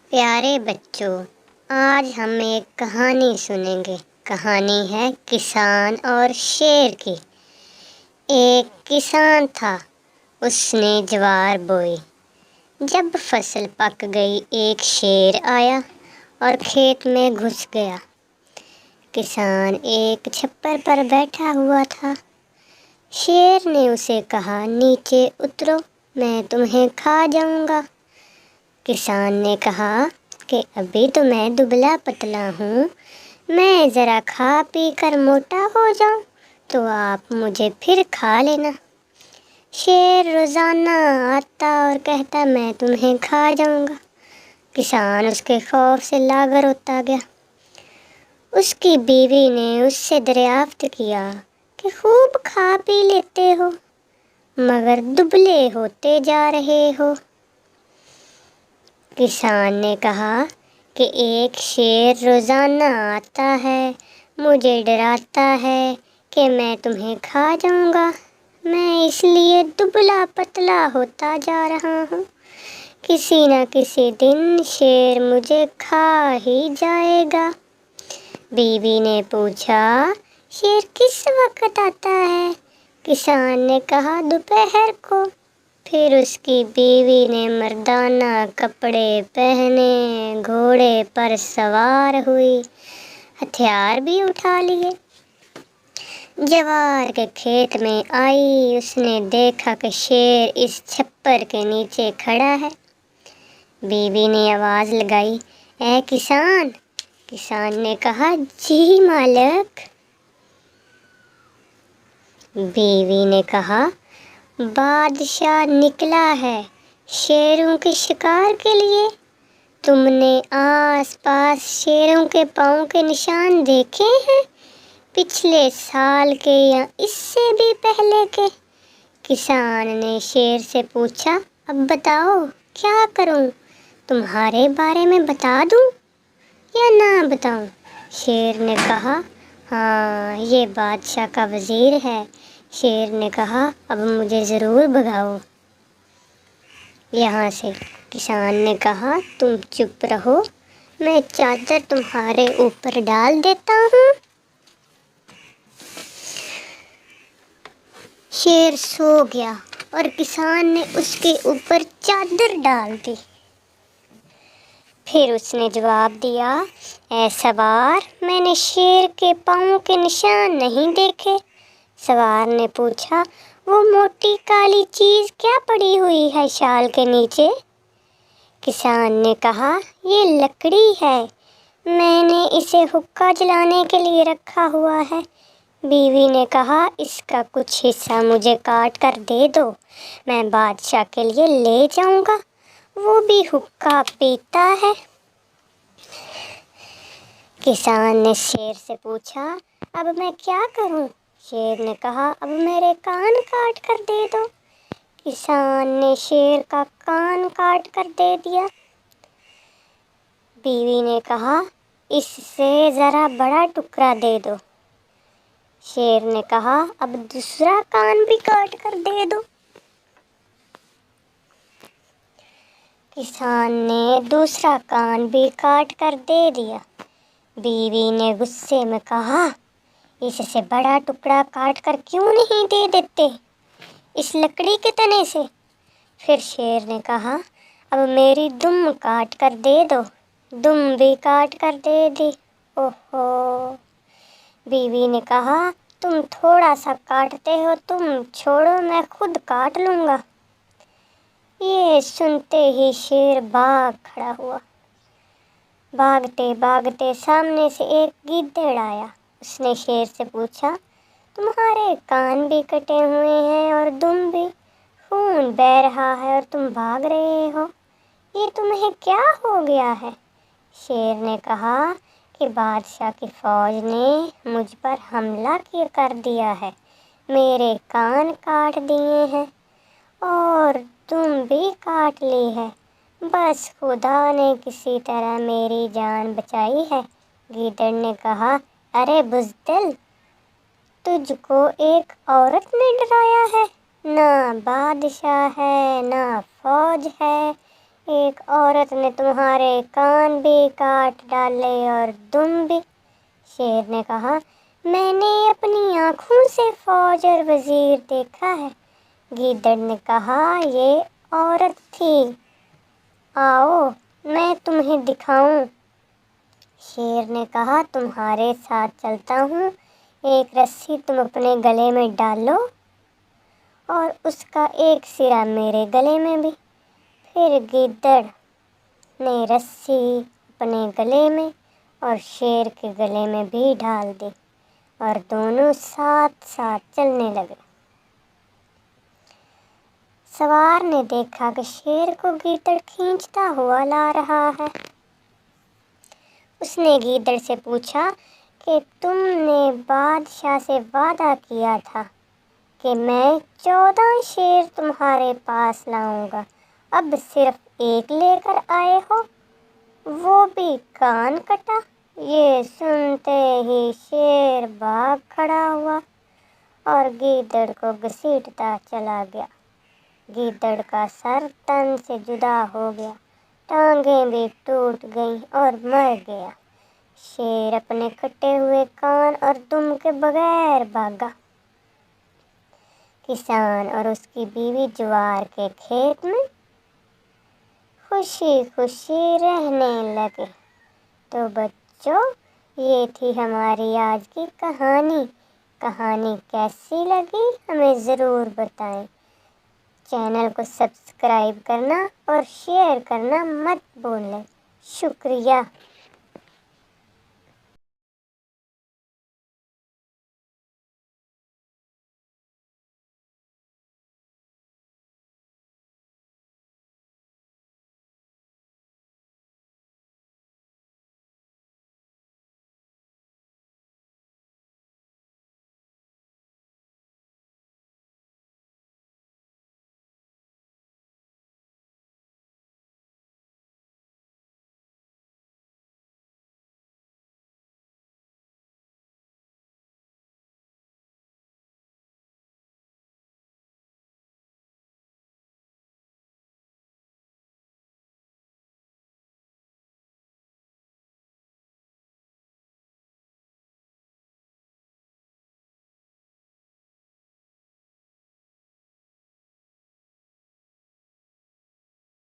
پیارے بچوں، آج ہم ایک کہانی سنیں گے۔ کہانی ہے کسان اور شیر کی۔ ایک کسان تھا، اس نے جوار بوئی۔ جب فصل پک گئی، ایک شیر آیا اور کھیت میں گھس گیا۔ کسان ایک چھپر پر بیٹھا ہوا تھا۔ شیر نے اسے کہا، نیچے اترو، میں تمہیں کھا جاؤں گا۔ کسان نے کہا کہ ابھی تو میں دبلا پتلا ہوں، میں ذرا کھا پی کر موٹا ہو جاؤں تو آپ مجھے پھر کھا لینا۔ شیر روزانہ آتا اور کہتا، میں تمہیں کھا جاؤں گا۔ کسان اس کے خوف سے لاغر ہوتا گیا۔ اس کی بیوی نے اس سے دریافت کیا کہ خوب کھا پی لیتے ہو مگر دبلے ہوتے جا رہے ہو۔ کسان نے کہا کہ ایک شیر روزانہ آتا ہے، مجھے ڈراتا ہے کہ میں تمہیں کھا جاؤں گا، میں اس لیے دبلا پتلا ہوتا جا رہا ہوں۔ کسی نہ کسی دن شیر مجھے کھا ہی جائے گا۔ بیوی نے پوچھا، شیر کس وقت آتا ہے؟ کسان نے کہا، دوپہر کو۔ پھر اس کی بیوی نے مردانہ کپڑے پہنے، گھوڑے پر سوار ہوئی، ہتھیار بھی اٹھا لیے۔ جوار کے کھیت میں آئی، اس نے دیکھا کہ شیر اس چھپر کے نیچے کھڑا ہے۔ بیوی نے آواز لگائی، اے کسان! کسان نے کہا، جی مالک۔ بیوی نے کہا، بادشاہ نکلا ہے شیروں کے شکار کے لیے۔ تم نے آس پاس شیروں کے پاؤں کے نشان دیکھے ہیں، پچھلے سال کے یا اس سے بھی پہلے کے؟ کسان نے شیر سے پوچھا، اب بتاؤ کیا کروں، تمہارے بارے میں بتا دوں یا نہ بتاؤں؟ شیر نے کہا، ہاں یہ بادشاہ کا وزیر ہے۔ شیر نے کہا، اب مجھے ضرور بھگاؤ یہاں سے۔ کسان نے کہا، تم چپ رہو، میں چادر تمہارے اوپر ڈال دیتا ہوں۔ شیر سو گیا اور کسان نے اس کے اوپر چادر ڈال دی۔ پھر اس نے جواب دیا، اے سوار، میں نے شیر کے پاؤں کے نشان نہیں دیکھے۔ سوار نے پوچھا، وہ موٹی کالی چیز کیا پڑی ہوئی ہے شال کے نیچے؟ کسان نے کہا، یہ لکڑی ہے، میں نے اسے حقہ جلانے کے لیے رکھا ہوا ہے۔ بیوی نے کہا، اس کا کچھ حصہ مجھے کاٹ کر دے دو، میں بادشاہ کے لیے لے جاؤں گا، وہ بھی حقہ پیتا ہے۔ کسان نے شیر سے پوچھا، اب میں کیا کروں؟ شیر نے کہا، اب میرے کان کاٹ کر دے دو۔ کسان نے شیر کا کان کاٹ کر دے دیا۔ بیوی نے کہا، اس سے ذرا بڑا ٹکڑا دے دو۔ شیر نے کہا، اب دوسرا کان بھی کاٹ کر دے دو۔ کسان نے دوسرا کان بھی کاٹ کر دے دیا۔ بیوی نے غصے میں کہا، اس سے بڑا ٹکڑا کاٹ کر کیوں نہیں دے دیتے اس لکڑی کے تنے سے؟ پھر شیر نے کہا، اب میری دم کاٹ کر دے دو۔ دم بھی کاٹ کر دے دی۔ اوہو! بیوی نے کہا، تم تھوڑا سا کاٹتے ہو، تم چھوڑو میں خود کاٹ لوں گا۔ یہ سنتے ہی شیر بھاگ کھڑا ہوا۔ بھاگتے بھاگتے سامنے سے ایک گیدڑ آیا۔ اس نے شیر سے پوچھا، تمہارے کان بھی کٹے ہوئے ہیں اور دم بھی، خون بہہ رہا ہے اور تم بھاگ رہے ہو، یہ تمہیں کیا ہو گیا ہے؟ شیر نے کہا کہ بادشاہ کی فوج نے مجھ پر حملہ کر دیا ہے، میرے کان کاٹ دیے ہیں اور دم بھی کاٹ لی ہے، بس خدا نے کسی طرح میری جان بچائی ہے۔ گیدڑ نے کہا، ارے بزدل، تجھ کو ایک عورت نے ڈرایا ہے، نہ بادشاہ ہے نہ فوج ہے، ایک عورت نے تمہارے کان بھی کاٹ ڈالے اور دم بھی۔ شیر نے کہا میں نے اپنی آنکھوں سے فوج اور وزیر دیکھا ہے۔ گیدڑ نے کہا یہ عورت تھی، آؤ میں تمہیں دکھاؤں۔ شیر نے کہا تمہارے ساتھ چلتا ہوں، ایک رسی تم اپنے گلے میں ڈالو اور اس کا ایک سرا میرے گلے میں بھی۔ پھر گیدڑ نے رسی اپنے گلے میں اور شیر کے گلے میں بھی ڈال دی اور دونوں ساتھ ساتھ چلنے لگے۔ سوار نے دیکھا کہ شیر کو گیدڑ کھینچتا ہوا لا رہا ہے۔ اس نے گیدڑ سے پوچھا کہ تم نے بادشاہ سے وعدہ کیا تھا کہ میں 14 شیر تمہارے پاس لاؤں گا، اب صرف ایک لے کر آئے ہو، وہ بھی کان کٹا۔ یہ سنتے ہی شیر بھاگ کھڑا ہوا اور گیدڑ کو گھسیٹتا چلا گیا۔ گیدڑ کا سر تن سے جدا ہو گیا، ٹانگیں بھی ٹوٹ گئیں اور مر گیا۔ شیر اپنے کٹے ہوئے کان اور دم کے بغیر بھاگا۔ کسان اور اس کی بیوی جوار کے کھیت میں خوشی خوشی رہنے لگے۔ تو بچوں، یہ تھی ہماری آج کی کہانی۔ کہانی کیسی لگی ہمیں ضرور بتائیں۔ چینل کو سبسکرائب کرنا اور شیئر کرنا مت بھولیں۔ شکریہ۔